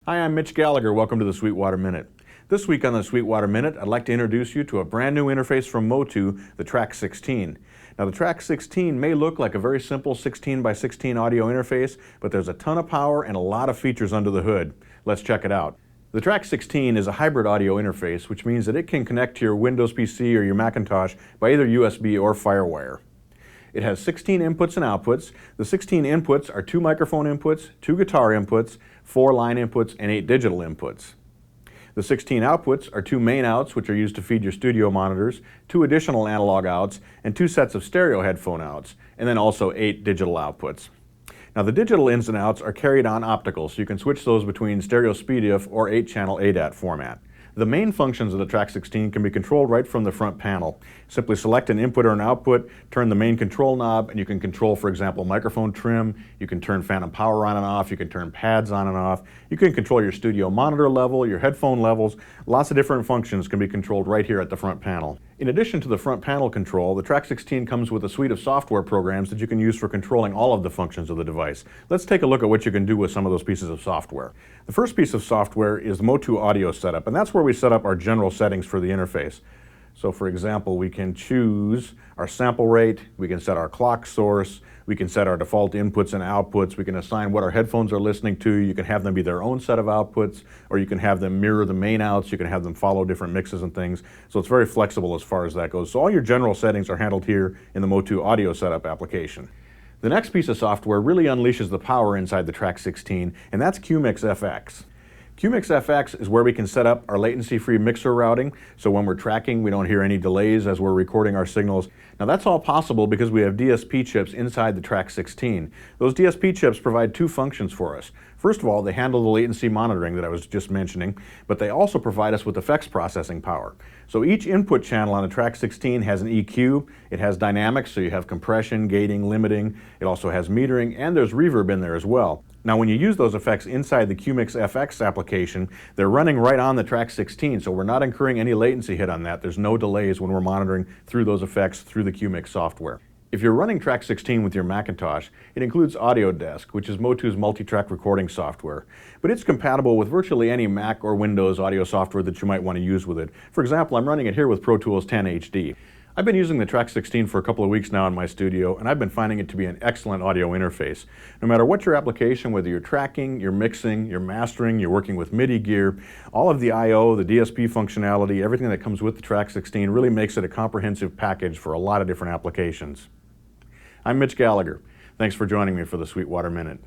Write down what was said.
Hi, I'm Mitch Gallagher. Welcome to the Sweetwater Minute. This week on the Sweetwater Minute, I'd like to introduce you to a brand new interface from MOTU, the Track 16. Now, the Track 16 may look like a very simple 16 by 16 audio interface, but there's a ton of power and a lot of features under the hood. Let's check it out. The Track 16 is a hybrid audio interface, which means that it can connect to your Windows PC or your Macintosh by either USB or FireWire. It has 16 inputs and outputs. The 16 inputs are 2 microphone inputs, 2 guitar inputs, 4 line inputs, and 8 digital inputs. The 16 outputs are 2 main outs, which are used to feed your studio monitors, 2 additional analog outs, and 2 sets of stereo headphone outs, and then also 8 digital outputs. Now, the digital ins and outs are carried on optical, so you can switch those between stereo SPDIF or 8-channel ADAT format. The main functions of the Track 16 can be controlled right from the front panel. Simply select an input or an output, turn the main control knob, and you can control, for example, microphone trim, you can turn phantom power on and off, you can turn pads on and off, you can control your studio monitor level, your headphone levels. Lots of different functions can be controlled right here at the front panel. In addition to the front panel control, the Track 16 comes with a suite of software programs that you can use for controlling all of the functions of the device. Let's take a look at what you can do with some of those pieces of software. The first piece of software is the MOTU audio setup, and that's where we set up our general settings for the interface. So for example, we can choose our sample rate, we can set our clock source, we can set our default inputs and outputs, we can assign what our headphones are listening to, you can have them be their own set of outputs, or you can have them mirror the main outs, you can have them follow different mixes and things. So it's very flexible as far as that goes. So all your general settings are handled here in the MOTU audio setup application. The next piece of software really unleashes the power inside the Track 16, and that's QMix FX. QMix FX is where we can set up our latency-free mixer routing, so when we're tracking, we don't hear any delays as we're recording our signals. Now that's all possible because we have DSP chips inside the Track 16. Those DSP chips provide 2 functions for us. First of all, they handle the latency monitoring that I was just mentioning, but they also provide us with effects processing power. So each input channel on a Track 16 has an EQ, it has dynamics, so you have compression, gating, limiting, it also has metering, and there's reverb in there as well. Now when you use those effects inside the QMix FX application, they're running right on the Track 16, so we're not incurring any latency hit on that. There's no delays when we're monitoring through those effects through the QMix software. If you're running Track 16 with your Macintosh, it includes AudioDesk, which is MOTU's multi-track recording software. But it's compatible with virtually any Mac or Windows audio software that you might want to use with it. For example, I'm running it here with Pro Tools 10 HD. I've been using the Track 16 for a couple of weeks now in my studio, and I've been finding it to be an excellent audio interface. No matter what your application, whether you're tracking, you're mixing, you're mastering, you're working with MIDI gear, all of the I/O, the DSP functionality, everything that comes with the Track 16 really makes it a comprehensive package for a lot of different applications. I'm Mitch Gallagher. Thanks for joining me for the Sweetwater Minute.